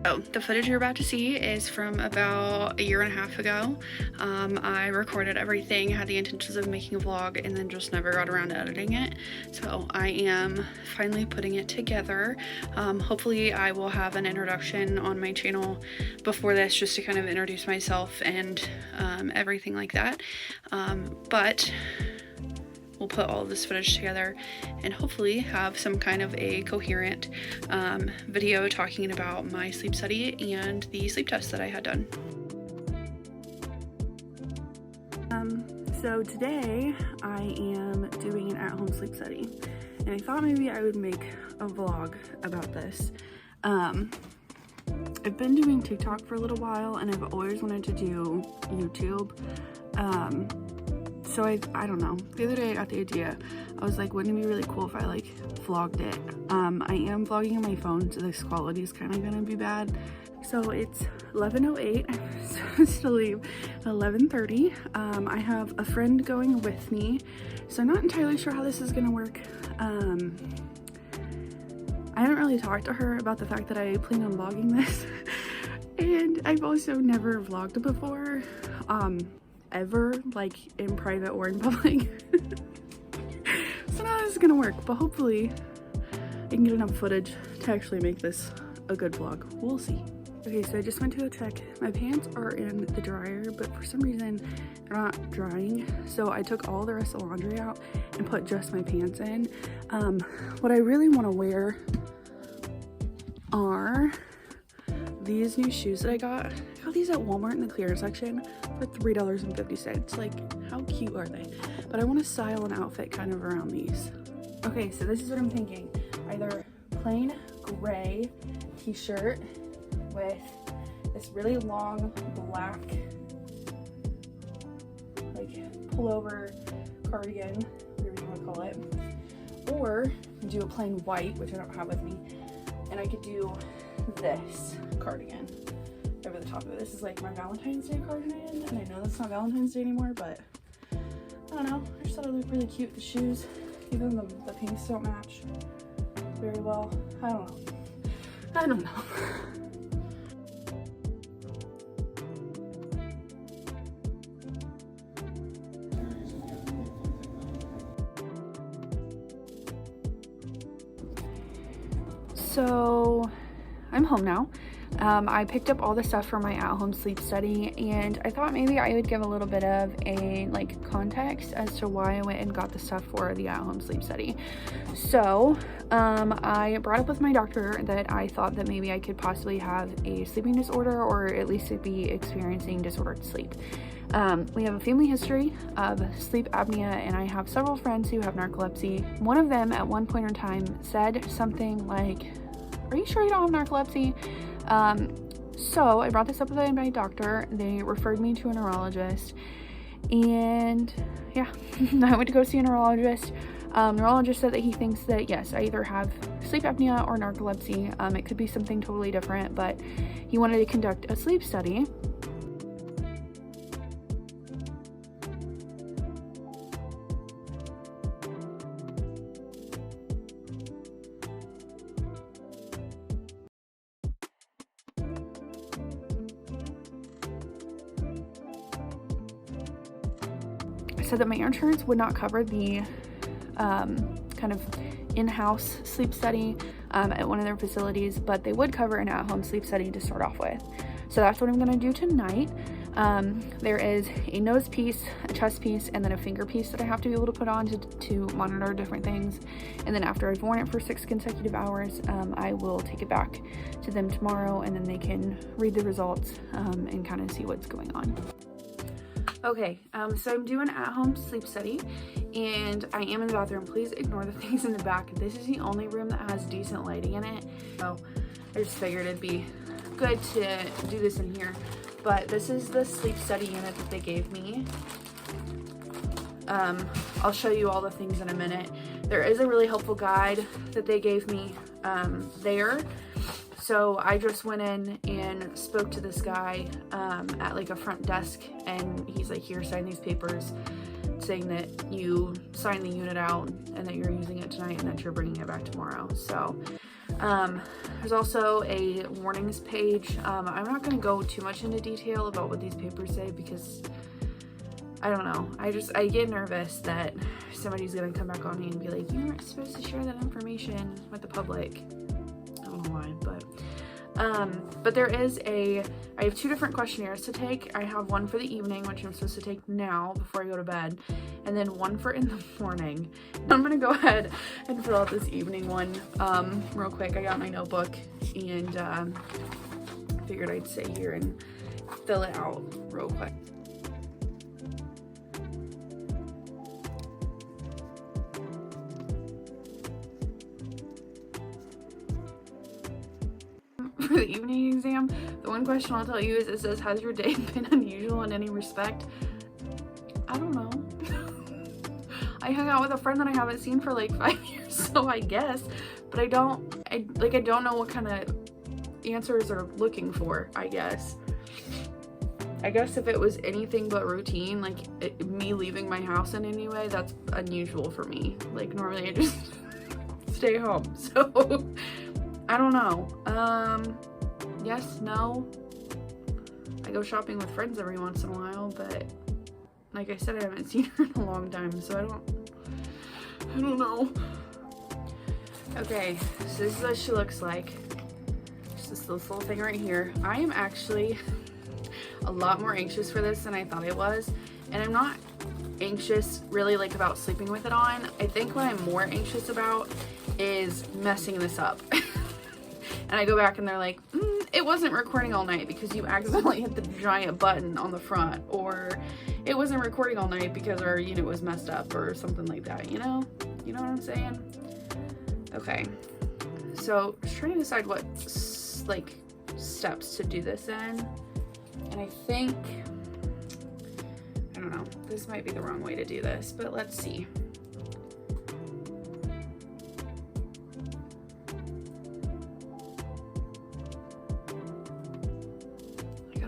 So the footage you're about to see is from about a year and a half ago. I recorded everything, had the intentions of making a vlog, and then just never got around to editing it. So I am finally putting it together. Hopefully I will have an introduction on my channel before this, just to kind of introduce myself and everything like that. But we'll put all of this footage together and hopefully have some kind of a coherent video talking about my sleep study and the sleep test that I had done. So today I am doing an at-home sleep study, and I thought maybe I would make a vlog about this. I've been doing TikTok for a little while, and I've always wanted to do YouTube. So I don't know, the other day I got the idea. I was like, wouldn't it be really cool if I like vlogged it? I am vlogging on my phone, so this quality is kind of gonna be bad. So it's 11:08, I'm supposed to leave at 11:30. I have a friend going with me, so I'm not entirely sure how this is gonna work. I haven't really talked to her about the fact that I plan on vlogging this. And I've also never vlogged before. Ever, like in private or in public. So now this is gonna work, but hopefully I can get enough footage to actually make this a good vlog. We'll see. Okay, so I just went to go check. My pants are in the dryer, but for some reason they're not drying. So I took all the rest of the laundry out and put just my pants in. What I really want to wear are these new shoes that I got. I got these at Walmart in the clearance section for $3.50. Like, how cute are they? But I want to style an outfit kind of around these. Okay, so this is what I'm thinking. Either plain gray t-shirt with this really long black like pullover cardigan, whatever you want to call it, or do a plain white, which I don't have with me, and I could do this cardigan over the top of it. This is like my Valentine's Day cardigan, and I know that's not Valentine's Day anymore, but I don't know, I just thought it looked really cute. The shoes, even the pinks don't match very well. I don't know. So I'm home now. I picked up all the stuff for my at-home sleep study, and I thought maybe I would give a little bit of a context as to why I went and got the stuff for the at-home sleep study. So I brought up with my doctor that I thought that maybe I could possibly have a sleeping disorder, or at least be experiencing disordered sleep. We have a family history of sleep apnea, and I have several friends who have narcolepsy. One of them at one point in time said something like, "Are you sure you don't have narcolepsy?" So I brought this up with my doctor. They referred me to a neurologist, and yeah, I went to go see a neurologist. Neurologist said that he thinks that yes, I either have sleep apnea or narcolepsy. It could be something totally different, but he wanted to conduct a sleep study. Said that my insurance would not cover the kind of in-house sleep study at one of their facilities, but they would cover an at-home sleep study to start off with. So that's what I'm going to do tonight. There is a nose piece, a chest piece, and then a finger piece that I have to be able to put on to monitor different things. And then after I've worn it for 6 consecutive hours, I will take it back to them tomorrow, and then they can read the results and kind of see what's going on. Okay, so I'm doing at-home sleep study, and I am in the bathroom. Please ignore the things in the back. This is the only room that has decent lighting in it, so I just figured it'd be good to do this in here. But this is the sleep study unit that they gave me. I'll show you all the things in a minute. There is a really helpful guide that they gave me there. So I just went in and spoke to this guy at like a front desk, and he's like, here, sign these papers saying that you signed the unit out and that you're using it tonight and that you're bringing it back tomorrow. So There's also a warnings page. I'm not going to go too much into detail about what these papers say because I don't know. I get nervous that somebody's going to come back on me and be like, you weren't supposed to share that information with the public. I don't know why, but there is I have 2 different questionnaires to take. I have one for the evening, which I'm supposed to take now before I go to bed, and then one for in the morning. And I'm gonna go ahead and fill out this evening one real quick. I got my notebook and figured I'd sit here and fill it out real quick. For the evening exam, the one question I'll tell you is, it says, has your day been unusual in any respect? I don't know. I hung out with a friend that I haven't seen for like 5 years, so I guess, but I don't know what kind of answers they're looking for. I guess if it was anything but routine, like me leaving my house in any way, that's unusual for me. Like normally I just stay home, so I don't know. Yes, no. I go shopping with friends every once in a while, but like I said, I haven't seen her in a long time, so I don't know. Okay, so this is what she looks like. Just this little thing right here. I am actually a lot more anxious for this than I thought I was, and I'm not anxious really like about sleeping with it on. I think what I'm more anxious about is messing this up. And I go back and they're like, it wasn't recording all night because you accidentally hit the giant button on the front, or it wasn't recording all night because our unit was messed up or something like that, you know what I'm saying? Okay, so just trying to decide what like steps to do this in, and I think, I don't know, this might be the wrong way to do this, but let's see.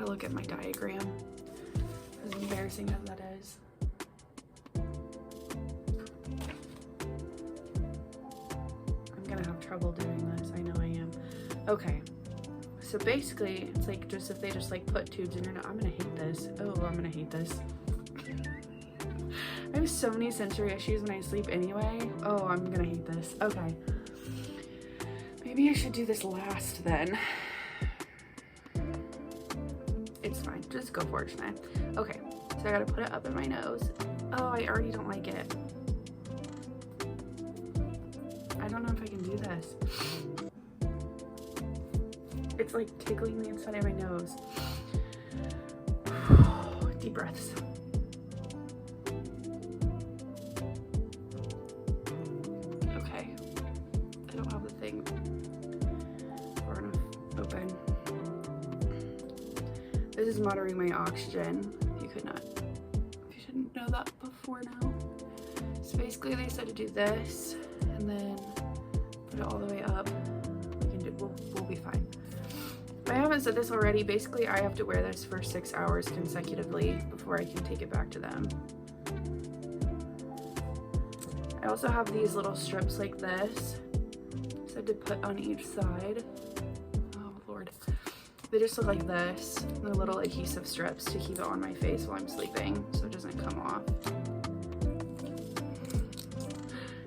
Look at my diagram, as embarrassing as that is. I'm gonna have trouble doing this, I know I am. Okay, so basically it's like just if they just like put tubes in your nose. I'm gonna hate this. Oh, I'm gonna hate this. I have so many sensory issues when I sleep anyway. Oh, I'm gonna hate this. Okay, maybe I should do this last then. It's fine, just go for it, Shanae. Okay, so I gotta put it up in my nose. Oh, I already don't like it. I don't know if I can do this. It's like tickling the inside of my nose. Deep breaths. Okay, I don't have the thing far enough open. This is monitoring my oxygen, if you didn't know that before now. So basically they said to do this, and then put it all the way up. We'll be fine. If I haven't said this already, basically I have to wear this for 6 hours consecutively before I can take it back to them. I also have these little strips like this, said to put on each side. Oh Lord. They just look like this. They're little adhesive strips to keep it on my face while I'm sleeping so it doesn't come off.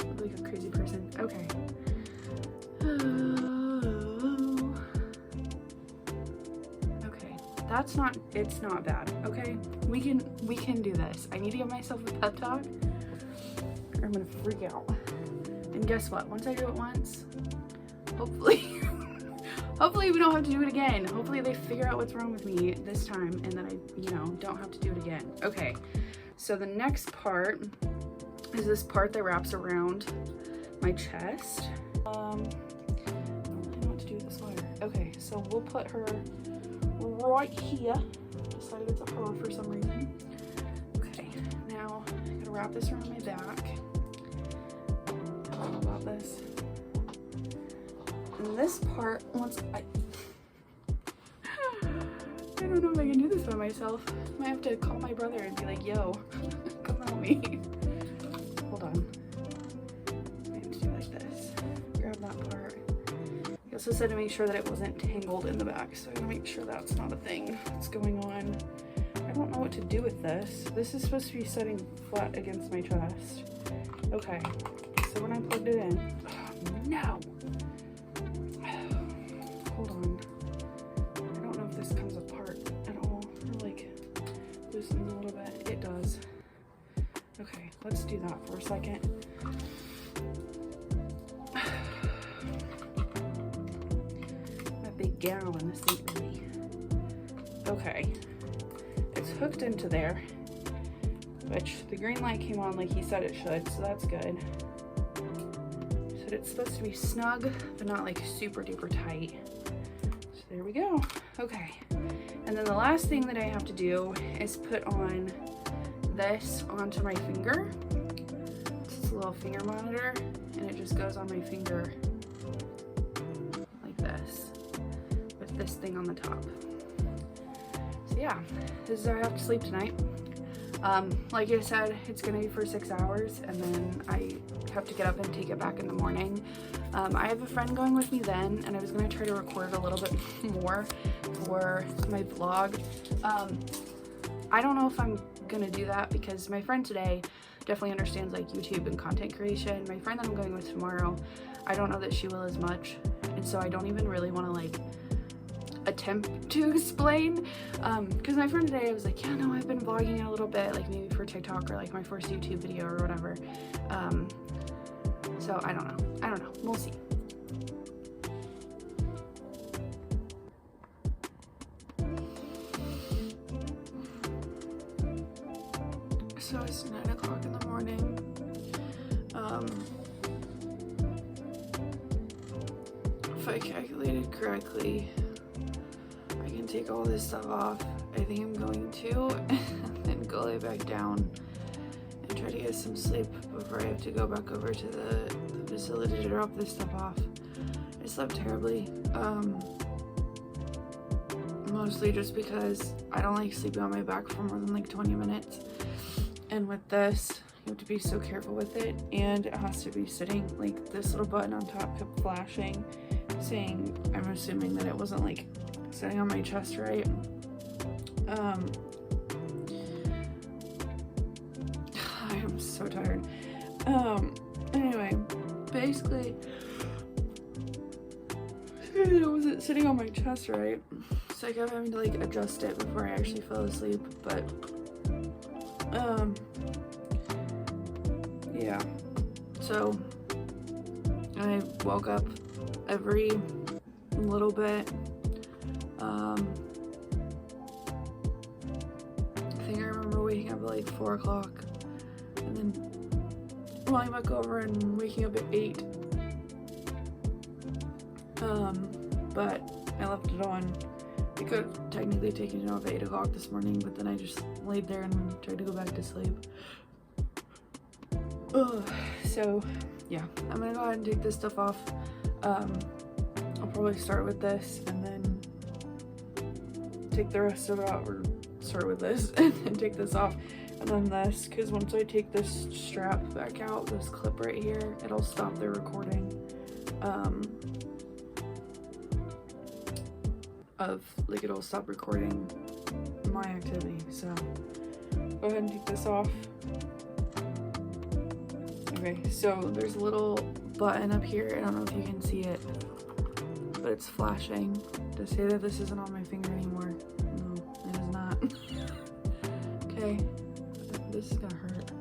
I look like a crazy person. Okay. Okay. It's not bad. Okay? We can do this. I need to give myself a pep talk or I'm gonna freak out. And guess what? Once I do it once, hopefully we don't have to do it again. Hopefully they figure out what's wrong with me this time and then I, don't have to do it again. Okay, so the next part is this part that wraps around my chest. I don't really know what to do with this wire. Okay, so we'll put her right here. Decided it's a her for some reason. Okay, now I'm gonna wrap this around my back. I don't know about this. And this part, once I don't know if I can do this by myself. I might have to call my brother and be like, yo, come help me. Hold on. I have to do like this. Grab that part. also said to make sure that it wasn't tangled in the back, so I'm gonna make sure that's not a thing that's going on. I don't know what to do with this. This is supposed to be setting flat against my chest. Okay, so when I plugged it in, oh, no. Hold on. I don't know if this comes apart at all, or like loosens a little bit. It does. Okay, let's do that for a second. That big gallon, this ain't really. Okay, it's hooked into there, which the green light came on like he said it should, so that's good. Said it's supposed to be snug, but not like super duper tight. So there we go. Okay, and then the last thing that I have to do is put on this onto my finger. It's a little finger monitor, and it just goes on my finger like this, with this thing on the top. So yeah, this is how I have to sleep tonight. Like I said, it's gonna be for 6 hours, and then I have to get up and take it back in the morning. I have a friend going with me then, and I was gonna try to record a little bit more for my vlog. I don't know if I'm gonna do that because my friend today definitely understands like YouTube and content creation. My friend that I'm going with tomorrow, I don't know that she will as much, and so I don't even really want to like attempt to explain, because my friend today, I was like, yeah, no, I've been vlogging a little bit, like maybe for TikTok or like my first YouTube video or whatever. So I don't know, we'll see. So it's 9 o'clock in the morning. If I calculated correctly, I can take all this stuff off. I think I'm going to, and then go lay back down and try to get some sleep before I have to go back over to the facility to drop this stuff off. I slept terribly, mostly just because I don't like sleeping on my back for more than like 20 minutes. And with this, you have to be so careful with it, and it has to be sitting, like this little button on top kept flashing, saying, I'm assuming that it wasn't like sitting on my chest right. I am so tired. Anyway, basically, it wasn't sitting on my chest right, so I kept having to like adjust it before I actually fell asleep, but yeah, so I woke up every little bit. I think I remember waking up at like 4 o'clock and then rolling back over and waking up at 8. But I left it on. I could have technically taken it off at 8 o'clock this morning, but then I just laid there and tried to go back to sleep. So yeah, I'm gonna go ahead and take this stuff off. I'll probably start with this and then take the rest of it out, or start with this and then take this off and then this, because once I take this strap back out, this clip right here, it'll stop the recording it'll stop recording my activity. So go ahead and take this off. Okay, so there's a little button up here. I don't know if you can see it, but it's flashing to say that this isn't on my finger anymore. No, it is not. Okay, this is gonna hurt.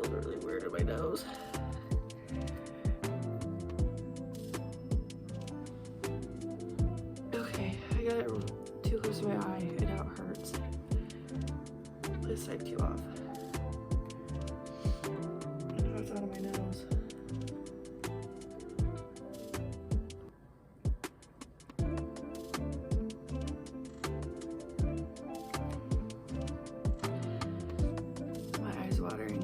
Really weird in my nose. Okay, I got it too close to my eye. It now hurts. This side too off. Now it's out of my nose. My eye's watering.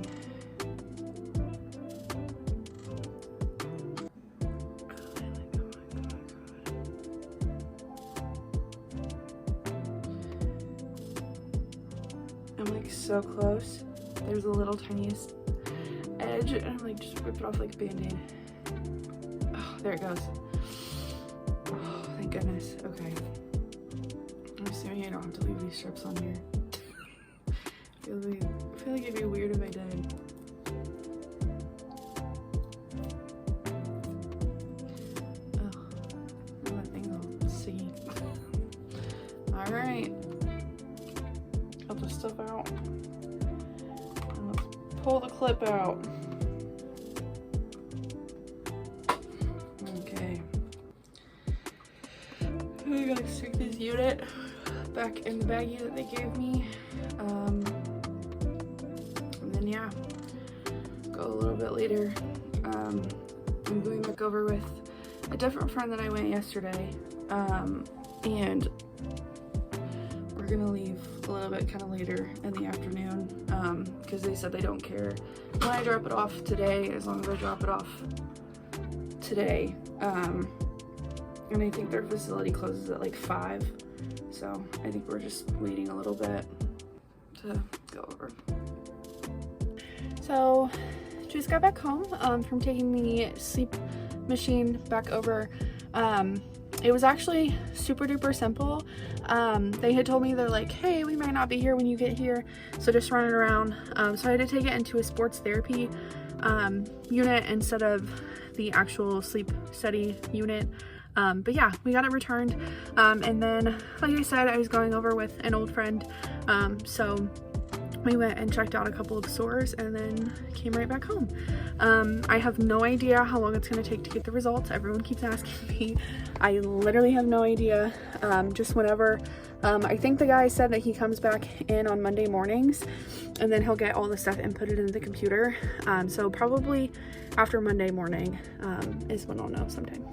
I'm like so close. There's a little tiniest edge, and I'm like just rip it off like a band-aid. Oh, there it goes. Oh, thank goodness. Okay. I'm assuming I don't have to leave these strips on here. I feel like it'd be weird if I did. Oh, that thing will see. All right. Got the stuff out. And let's pull the clip out. Okay. I gotta stick this unit back in the baggie that they gave me. And then yeah, go a little bit later. I'm going back over with a different friend that I went yesterday. And we're gonna leave a little bit kind of later in the afternoon, because they said they don't care when I drop it off today, as long as I drop it off today. And I think their facility closes at like 5, so I think we're just waiting a little bit to go over. So just got back home from taking the sleep machine back over. It was actually super duper simple. They had told me, they're like, hey, we might not be here when you get here, so just run it around. So I had to take it into a sports therapy unit instead of the actual sleep study unit. But yeah, we got it returned. And then, like I said, I was going over with an old friend. So we went and checked out a couple of stores and then came right back home. I have no idea how long it's going to take to get the results. Everyone keeps asking me. I literally have no idea. Just whenever. I think the guy said that he comes back in on Monday mornings and then he'll get all the stuff inputted into the computer. So probably after Monday morning is when I'll know sometime.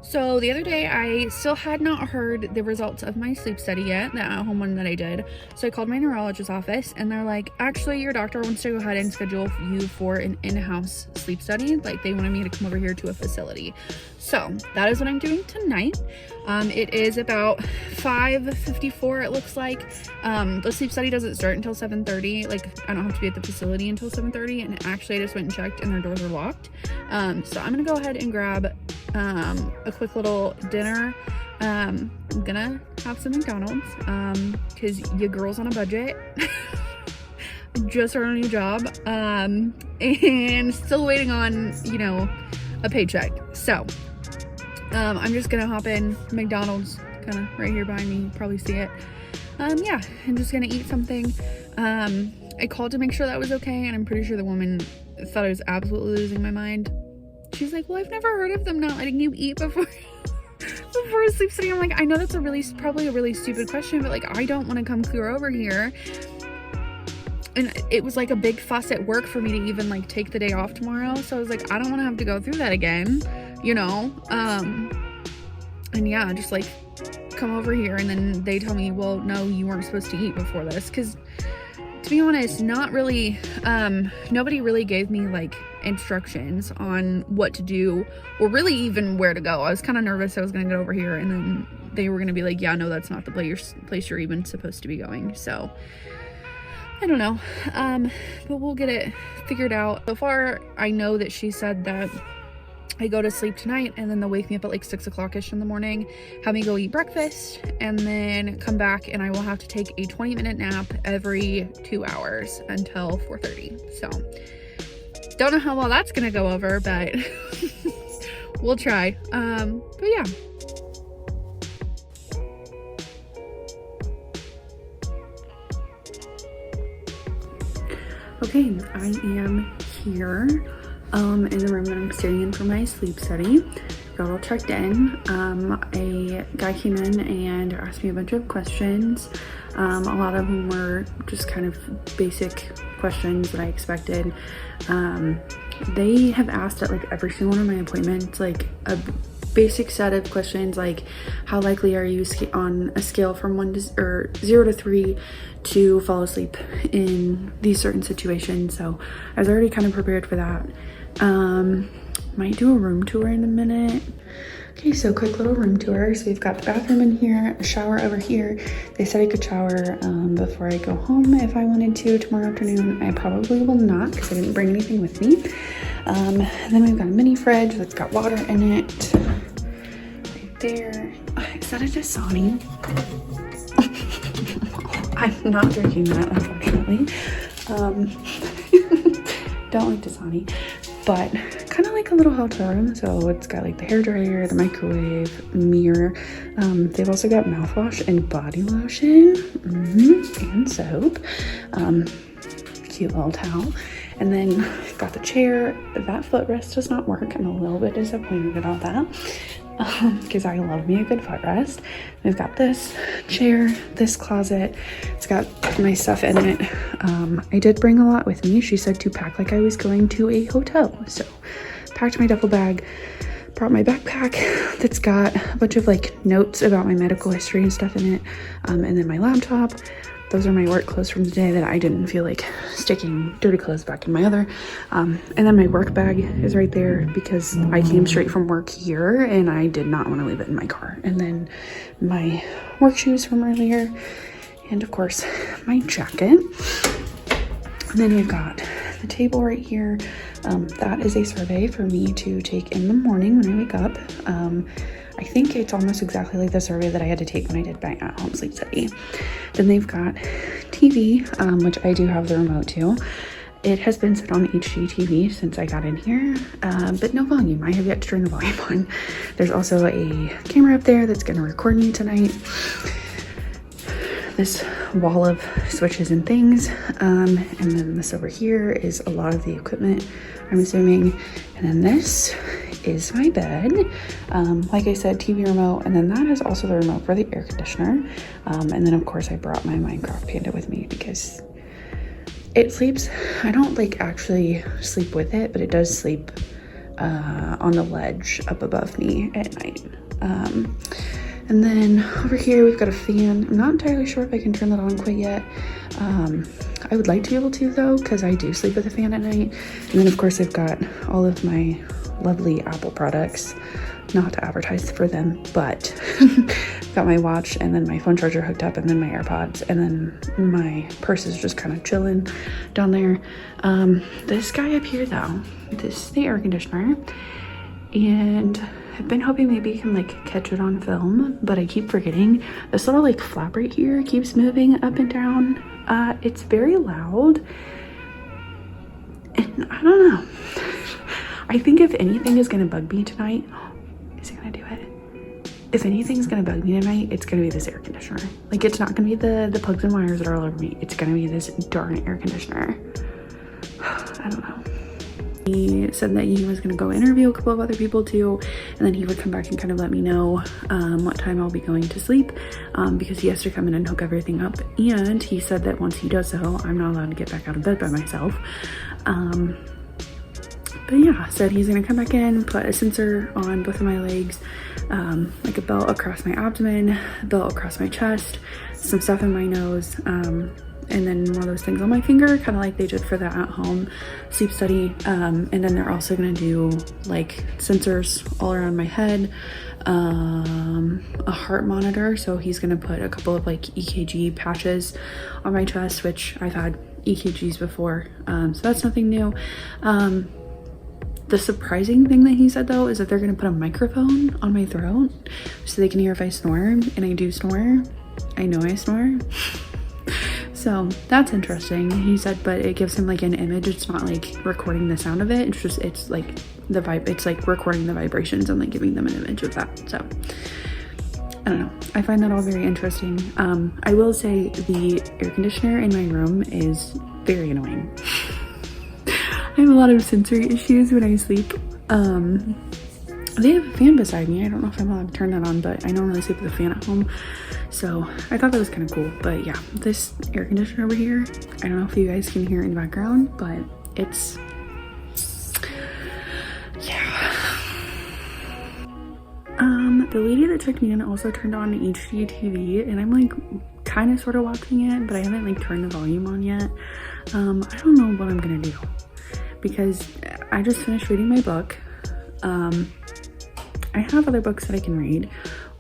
So the other day, I still had not heard the results of my sleep study yet, the at-home one that I did. So I called my neurologist office and they're like, actually, your doctor wants to go ahead and schedule you for an in-house sleep study. Like, they wanted me to come over here to a facility. So that is what I'm doing tonight. It is about 5:54, it looks like. The sleep study doesn't start until 7:30. Like, I don't have to be at the facility until 7:30. And actually, I just went and checked and their doors are locked. So I'm gonna go ahead and grab a quick little dinner. I'm gonna have some McDonald's because your girl's on a budget. Just started a new job and still waiting on, you know, a paycheck. So I'm just gonna hop in McDonald's, kind of right here behind me, you probably see it. Yeah, I'm just gonna eat something. I called to make sure that was okay, and I'm pretty sure the woman thought I was absolutely losing my mind. She's like, well, I've never heard of them not letting you eat before a sleep study. I'm like, I know that's probably a really stupid question, but like, I don't want to come clear over here. And it was like a big fuss at work for me to even like take the day off tomorrow. So I was like, I don't want to have to go through that again, you know? And yeah, just like come over here. And then they tell me, well, no, you weren't supposed to eat before this. Cause to be honest, not really, nobody really gave me like instructions on what to do or really even where to go. I was kind of nervous I was going to get over here and then they were going to be like, yeah, no, that's not the place you're even supposed to be going. So I don't know, but we'll get it figured out. So far, I know that she said that I go to sleep tonight and then they'll wake me up at like 6 o'clock-ish in the morning, have me go eat breakfast, and then come back and I will have to take a 20-minute nap every 2 hours until 4:30. So don't know how well that's gonna go over, but we'll try. But yeah. Okay, I am here in the room that I'm staying in for my sleep study. Got all checked in. A guy came in and asked me a bunch of questions. A lot of them were just kind of basic questions that I expected. They have asked at like every single one of my appointments, like a basic set of questions like, how likely are you on a scale from 0 to 3 to fall asleep in these certain situations? So I was already kind of prepared for that. Might do a room tour in a minute. Okay, so quick little room tour. So we've got the bathroom in here, a shower over here. They said I could shower before I go home if I wanted to tomorrow afternoon. I probably will not because I didn't bring anything with me. Then we've got a mini fridge that's got water in it. Right there. Is that a Dasani? I'm not drinking that, unfortunately. Don't like Dasani, but kind of like a little hotel room. So it's got like the hair dryer, the microwave, mirror. They've also got mouthwash and body lotion, and soap. Cute little towel. And then got the chair. That footrest does not work. I'm a little bit disappointed about that because I love me a good footrest. We've got this chair, this closet. It's got my stuff in it. I did bring a lot with me. She said to pack like I was going to a hotel. So packed my duffel bag, brought my backpack that's got a bunch of like notes about my medical history and stuff in it. And then my laptop. Those are my work clothes from the day that I didn't feel like sticking dirty clothes back in my other. And then my work bag is right there because I came straight from work here and I did not want to leave it in my car. And then my work shoes from earlier. And of course, my jacket. And then we've got the table right here. That is a survey for me to take in the morning when I wake up. I think it's almost exactly like the survey that I had to take when I did my at-home sleep study. Then they've got TV, which I do have the remote to. It has been set on HDTV since I got in here, but no volume. I have yet to turn the volume on. There's also a camera up there that's gonna record me tonight. This wall of switches and things, and then this over here is a lot of the equipment, I'm assuming. And then this is my bed. Like I said, TV remote, and then that is also the remote for the air conditioner. And then of course I brought my Minecraft panda with me because it sleeps. I don't like actually sleep with it, but it does sleep on the ledge up above me at night. And then over here we've got a fan. I'm not entirely sure if I can turn that on quite yet. I would like to be able to though, because I do sleep with a fan at night. And then of course I've got all of my lovely Apple products, not to advertise for them, but got my watch and then my phone charger hooked up and then my AirPods, and then my purse is just kind of chilling down there. This guy up here though, this is the air conditioner, and I've been hoping maybe I can like catch it on film, but I keep forgetting. This little like flap right here keeps moving up and down. It's very loud, and I don't know. I think if anything is gonna bug me tonight, is it gonna do it? If anything's gonna bug me tonight, it's gonna be this air conditioner. Like, it's not gonna be the plugs and wires that are all over me. It's gonna be this darn air conditioner. I don't know. He said that he was gonna go interview a couple of other people too, and then he would come back and kind of let me know what time I'll be going to sleep, because he has to come in and hook everything up. And he said that once he does so, I'm not allowed to get back out of bed by myself. But yeah, said he's gonna come back in, put a sensor on both of my legs, like a belt across my abdomen, a belt across my chest, some stuff in my nose, and then one of those things on my finger, kind of like they did for the at-home sleep study. And then they're also gonna do like sensors all around my head, a heart monitor. So he's gonna put a couple of like EKG patches on my chest, which I've had EKGs before, so that's nothing new. The surprising thing that he said though is that they're gonna put a microphone on my throat so they can hear if I snore, and I do snore. I know I snore. So that's interesting. He said, but it gives him like an image. It's not like recording the sound of it. It's just, it's like the vibe. It's like recording the vibrations and like giving them an image of that. So I don't know. I find that all very interesting. I will say the air conditioner in my room is very annoying. I have a lot of sensory issues when I sleep. They have a fan beside me. I don't know if I'm allowed to turn that on, but I normally sleep with a fan at home. So I thought that was kind of cool. But yeah, this air conditioner over here, I don't know if you guys can hear it in the background, but it's, yeah. The lady that took me in also turned on the HDTV, and I'm like kind of sort of watching it, but I haven't like turned the volume on yet. I don't know what I'm gonna do, because I just finished reading my book. I have other books that I can read,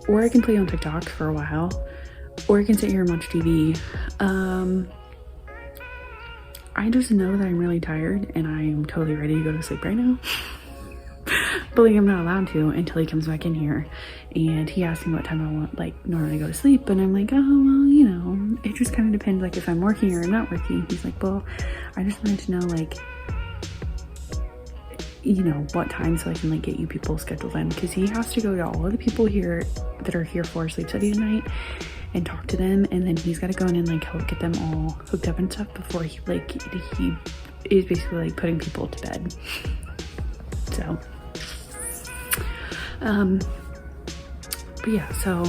or I can play on TikTok for a while, or I can sit here and watch TV. I just know that I'm really tired and I'm totally ready to go to sleep right now. But like, I'm not allowed to until he comes back in here, and he asked me what time I want, like, normally go to sleep, and I'm like, oh well, you know, it just kind of depends, like, if I'm working or I'm not working. He's like, well, I just wanted to know, like, you know, what time, so I can like get you people scheduled in, because he has to go to all of the people here that are here for sleep study tonight and talk to them, and then he's got to go in and like help get them all hooked up and stuff before he is basically like putting people to bed. So but yeah, so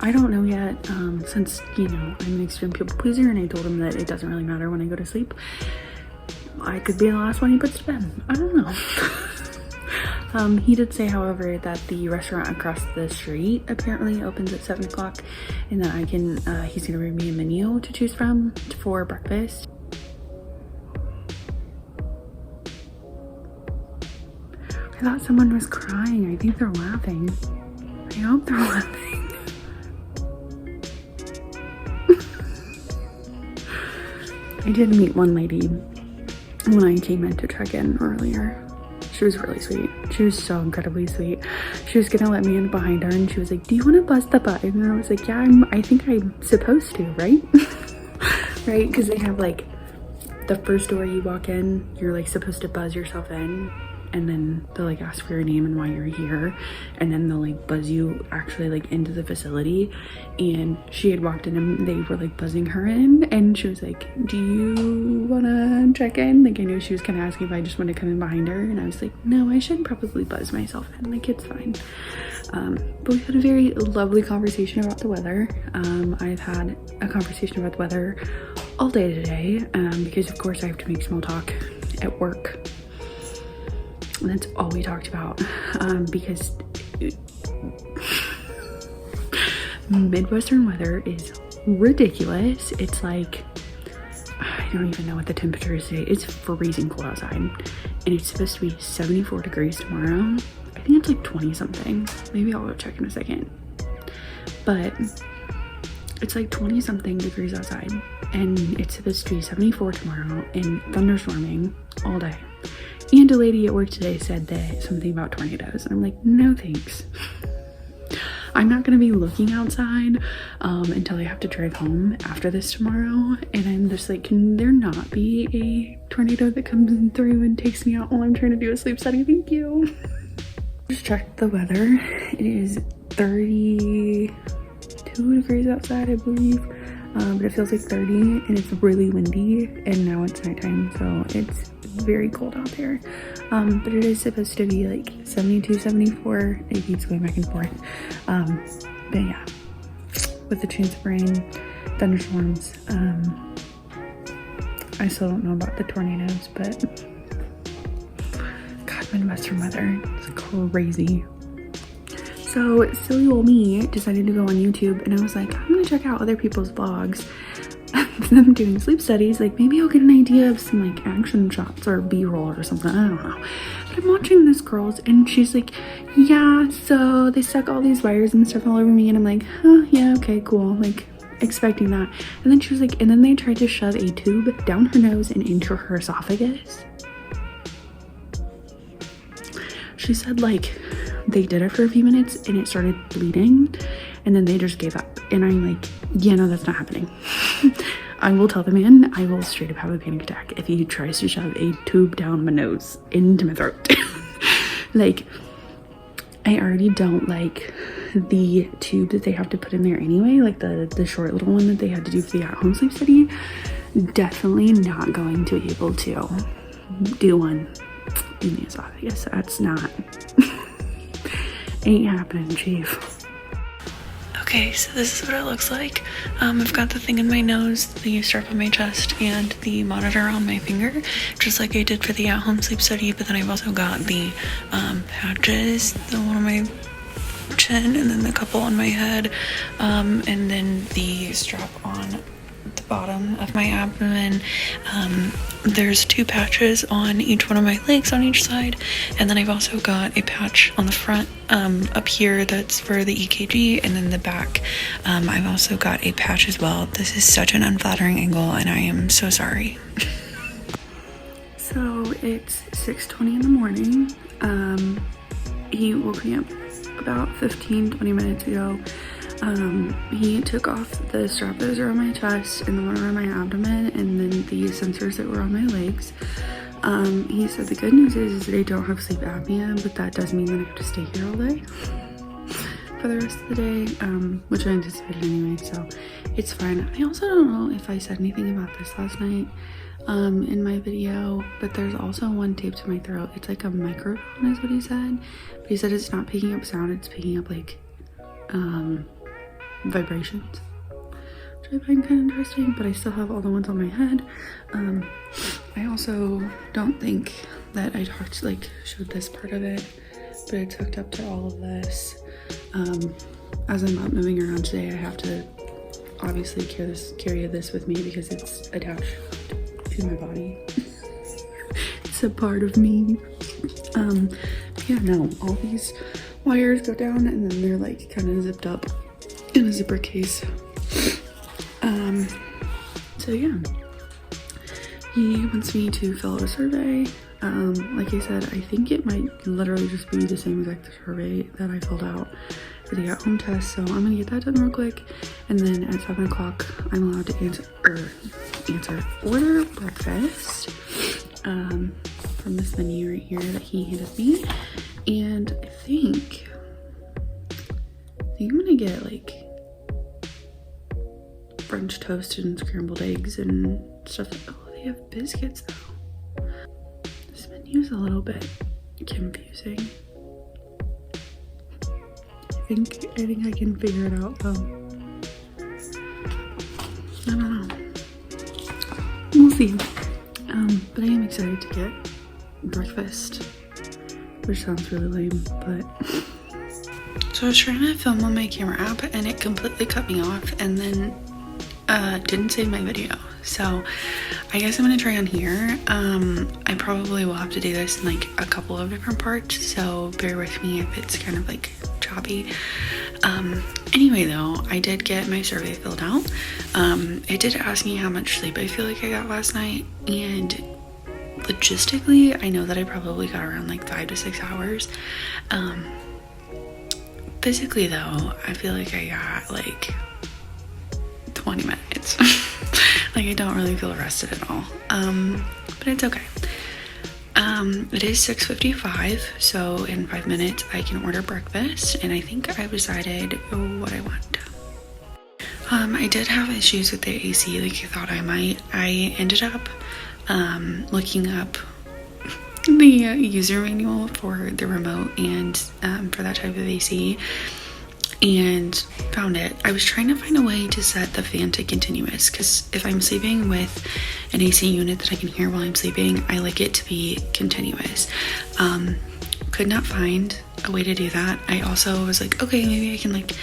I don't know yet, since, you know, I'm an extreme people pleaser, and I told him that it doesn't really matter when I go to sleep. I could be the last one he puts to bed. I don't know. He did say, however, that the restaurant across the street apparently opens at 7 o'clock, and that I can, he's gonna bring me a menu to choose from for breakfast. I thought someone was crying. I think they're laughing. I hope they're laughing. I did meet one lady when I came in to check in earlier. She was really sweet. She was so incredibly sweet. She was gonna let me in behind her, and she was like, do you want to buzz the button? And I was like, yeah, I think I'm supposed to, right? Right? Because they have like the first door you walk in, you're like supposed to buzz yourself in, and then they'll like ask for your name and why you're here, and then they'll like buzz you actually like into the facility. And she had walked in and they were like buzzing her in, and she was like, do you wanna check in? Like, I knew she was kind of asking if I just wanted to come in behind her, and I was like, no, I should probably buzz myself in, like, it's fine. But we had a very lovely conversation about the weather. I've had a conversation about the weather all day today, because of course I have to make small talk at work. And that's all we talked about, because Midwestern weather is ridiculous. It's like, I don't even know what the temperature is today. It's freezing cold outside, and it's supposed to be 74 degrees tomorrow. I think it's like 20 something. Maybe I'll go check in a second. But it's like 20 something degrees outside, and it's supposed to be 74 tomorrow and thunderstorming all day. And a lady at work today said that something about tornadoes. And I'm like, no thanks. I'm not gonna be looking outside until I have to drive home after this tomorrow. And I'm just like, can there not be a tornado that comes through and takes me out while I'm trying to do a sleep study? Thank you. Just checked the weather. It is 32 degrees outside, I believe. But it feels like 30, and it's really windy, and now it's nighttime, so it's very cold out there. But it is supposed to be like 72, 74. It keeps going back and forth. But yeah, with the chance of rain, thunderstorms, I still don't know about the tornadoes, but God, Midwestern weather is crazy. So silly old me decided to go on YouTube, and I was like, I'm gonna check out other people's vlogs of them doing sleep studies. Like, maybe I'll get an idea of some like action shots or b-roll or something, I don't know. But I'm watching this girl's, and she's like, yeah, so they stuck all these wires and stuff all over me, and I'm like, oh yeah, okay, cool, like expecting that. And then she was like, and then they tried to shove a tube down her nose and into her esophagus. She said like they did it for a few minutes and it started bleeding, and then they just gave up. And I'm like, yeah, no, that's not happening. I will tell the man I will straight up have a panic attack if he tries to shove a tube down my nose into my throat. Like, I already don't like the tube that they have to put in there anyway, like the short little one that they had to do for the at-home sleep study. Definitely not going to be able to do one in the esophagus. That's not ain't happening, chief. Okay, so this is what it looks like. I've got the thing in my nose, the strap on my chest, and the monitor on my finger, just like I did for the at-home sleep study. But then I've also got the patches, the one on my chin, and then the couple on my head, and then the strap on the bottom of my abdomen. There's 2 patches on each one of my legs on each side, and then I've also got a patch on the front up here that's for the EKG, and then the back I've also got a patch as well. This is such an unflattering angle, and I am so sorry. So it's 6:20 in the morning. He woke me up about 15-20 minutes ago. He took off the strap that was around my chest and the one around my abdomen, and then the sensors that were on my legs. He said the good news is that I don't have sleep apnea, but that does mean that I have to stay here all day for the rest of the day, which I anticipated anyway, so it's fine. I also don't know if I said anything about this last night in my video, but there's also one taped to my throat. It's like a microphone is what he said, but he said it's not picking up sound, it's picking up like vibrations, which I find kind of interesting, but I still have all the ones on my head. I also don't think that I showed this part of it, but it's hooked up to all of this. As I'm not moving around today, I have to obviously carry this with me because it's attached to my body. It's a part of me. Yeah, no, all these wires go down and then they're like kind of zipped up in a zipper case. So yeah, he wants me to fill out a survey. Like I said, I think it might literally just be the same exact survey that I filled out for the at-home test, so I'm gonna get that done real quick, and then at 7 o'clock I'm allowed to order breakfast from this menu right here that he handed me. And I think I'm gonna get like French toast and scrambled eggs and stuff. Oh, they have biscuits though. This menu's a little bit confusing. I think I can figure it out though. I don't know. We'll see. But I am excited to get breakfast, which sounds really lame, but so I was trying to film on my camera app and it completely cut me off, and then didn't save my video. So I guess I'm gonna try on here. I probably will have to do this in like a couple of different parts, so bear with me if it's kind of like choppy. Anyway though, I did get my survey filled out. It did ask me how much sleep I feel like I got last night, and logistically I know that I probably got around like 5 to 6 hours. Physically though, I feel like I got like 20 minutes. Like I don't really feel rested at all. But it's okay. It is 6:55, so in 5 minutes I can order breakfast, and I think I've decided what I want. I did have issues with the AC like I thought I might. I ended up looking up the user manual for the remote and for that type of AC, and found it. I was trying to find a way to set the fan to continuous, because if I'm sleeping with an AC unit that I can hear while I'm sleeping, I like it to be continuous. Could not find a way to do that. I also was like, okay, maybe I can like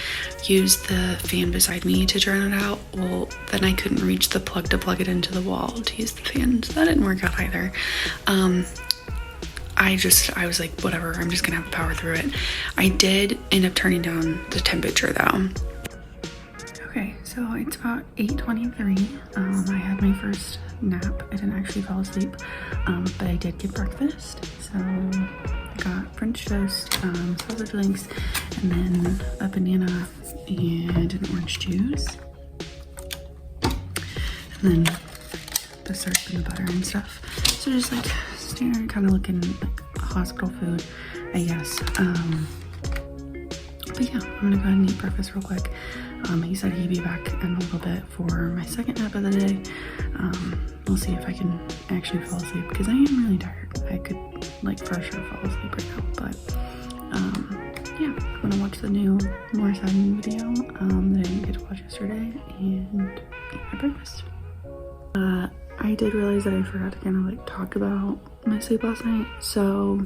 use the fan beside me to drown it out. Well, then I couldn't reach the plug to plug it into the wall to use the fan, so that didn't work out either. I was like, whatever, I'm just gonna have to power through it. I did end up turning down the temperature though. Okay, so it's about 8:23. I had my first nap. I didn't actually fall asleep, but I did get breakfast. So I got French toast, sausage links, and then a banana and an orange juice. And then the syrup and the butter and stuff. So just like standard kind of looking like hospital food, I guess. But yeah, I'm gonna go ahead and eat breakfast real quick. He said he'd be back in a little bit for my second nap of the day. We'll see if I can actually fall asleep, because I am really tired. I could like for sure fall asleep right now, but yeah, I'm gonna watch the new more saddening video that I didn't get to watch yesterday and eat my breakfast. I did realize that I forgot to kind of like talk about my sleep last night. So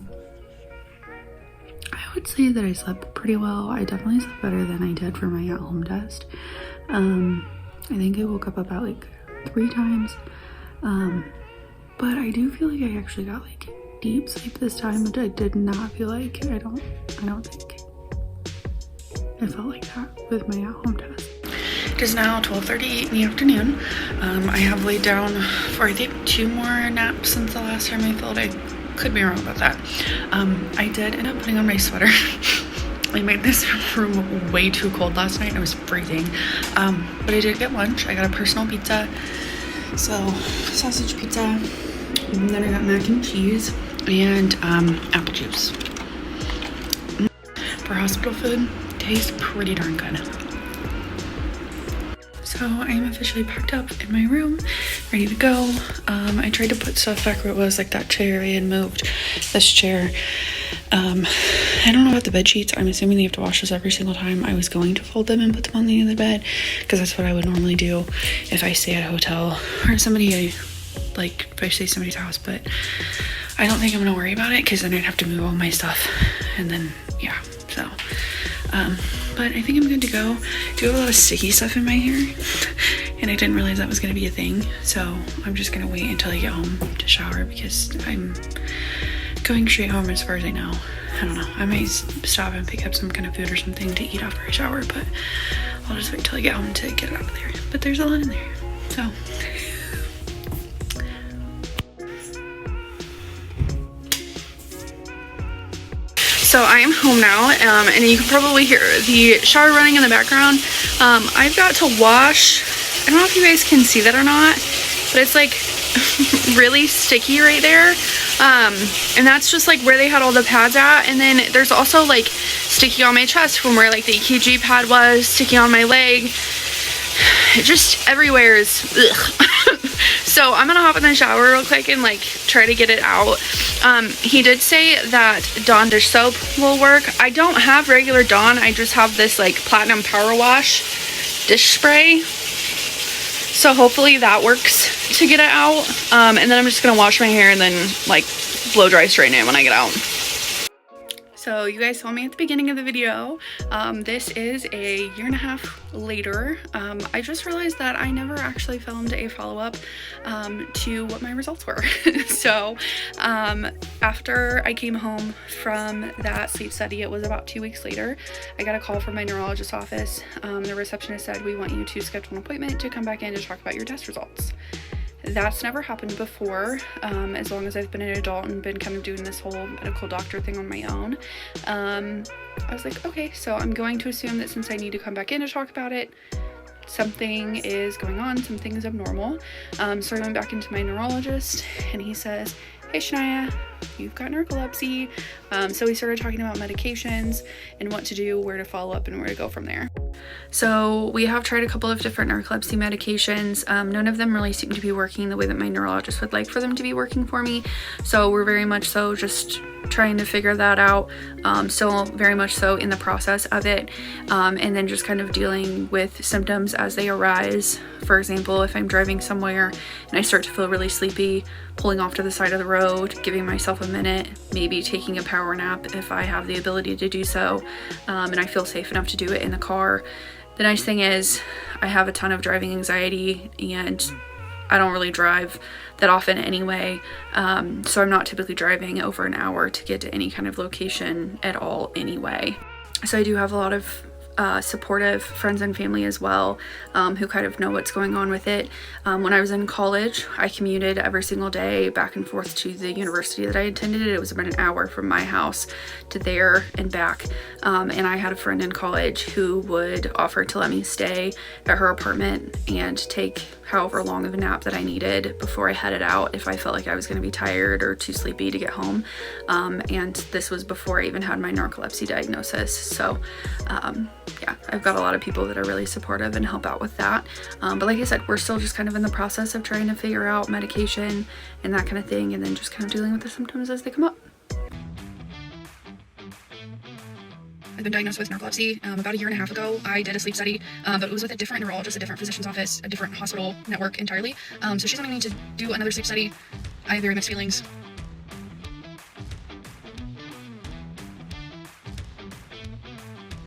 I would say that I slept pretty well. I definitely slept better than I did for my at-home test. I think I woke up about like 3 times. But I do feel like I actually got like deep sleep this time, which I did not feel like. I don't think I felt like that with my at-home test. It is now 12:38 in the afternoon. I have laid down for I think 2 more naps since the last time I filled. I could be wrong about that. I did end up putting on my sweater. I made this room way too cold last night. I was freezing. But I did get lunch. I got a personal pizza. So sausage pizza. And then I got mac and cheese and apple juice. For hospital food, tastes pretty darn good. So I am officially packed up in my room, ready to go. I tried to put stuff back where it was, like that chair. I had moved this chair. I don't know about the bed sheets. I'm assuming they have to wash this every single time. I was going to fold them and put them on the other bed because that's what I would normally do if I stay at a hotel or somebody, like if I stay at somebody's house, but I don't think I'm gonna worry about it because then I'd have to move all my stuff and then yeah, so but I think I'm good to go. I do have a lot of sticky stuff in my hair and I didn't realize that was gonna be a thing, so I'm just gonna wait until I get home to shower because I'm going straight home as far as I know. I don't know, I might stop and pick up some kind of food or something to eat after I shower, but I'll just wait till I get home to get it out of there. But there's a lot in there, so So I am home now, and you can probably hear the shower running in the background. I've got to wash, I don't know if you guys can see that or not, but it's like really sticky right there. And that's just like where they had all the pads at. And then there's also like sticky on my chest from where like the EKG pad was, sticky on my leg. It just everywhere is ugh. So I'm gonna hop in the shower real quick and like try to get it out. He did say that Dawn dish soap will work. I don't have regular Dawn. I just have this like Platinum Power Wash dish spray. So hopefully that works to get it out. And then I'm just gonna wash my hair and then like blow dry straighten it when I get out. So you guys saw me at the beginning of the video. This is a 1.5 years later. I just realized that I never actually filmed a follow-up to what my results were. So after I came home from that sleep study, it was about 2 weeks later, I got a call from my neurologist's office. The receptionist said, "We want you to schedule an appointment to come back in to talk about your test results." That's never happened before, as long as I've been an adult and been kind of doing this whole medical doctor thing on my own. I was like, okay, so I'm going to assume that since I need to come back in to talk about it, something is going on, something is abnormal. So I went back into my neurologist and he says, "Hey Shania, you've got narcolepsy." So we started talking about medications and what to do, where to follow up, and where to go from there. So we have tried a couple of different narcolepsy medications. None of them really seem to be working the way that my neurologist would like for them to be working for me. So we're very much so just trying to figure that out. Still very much so in the process of it. And then just kind of dealing with symptoms as they arise. For example, if I'm driving somewhere and I start to feel really sleepy, pulling off to the side of the road, giving myself a minute, maybe taking a power nap if I have the ability to do so, and I feel safe enough to do it in the car. The nice thing is I have a ton of driving anxiety and I don't really drive that often anyway, so I'm not typically driving over an hour to get to any kind of location at all anyway. So I do have a lot of supportive friends and family as well, who kind of know what's going on with it. When I was in college, I commuted every single day back and forth to the university that I attended. It was about an hour from my house to there and back. And I had a friend in college who would offer to let me stay at her apartment and take however long of a nap that I needed before I headed out if I felt like I was going to be tired or too sleepy to get home. And this was before I even had my narcolepsy diagnosis. So yeah, I've got a lot of people that are really supportive and help out with that. But like I said, we're still just kind of in the process of trying to figure out medication and that kind of thing, and then just kind of dealing with the symptoms as they come up. I've been diagnosed with narcolepsy about 1.5 years ago. I did a sleep study, but it was with a different neurologist, a different physician's office, a different hospital network entirely. So she's wanting me to do another sleep study. I have very mixed feelings.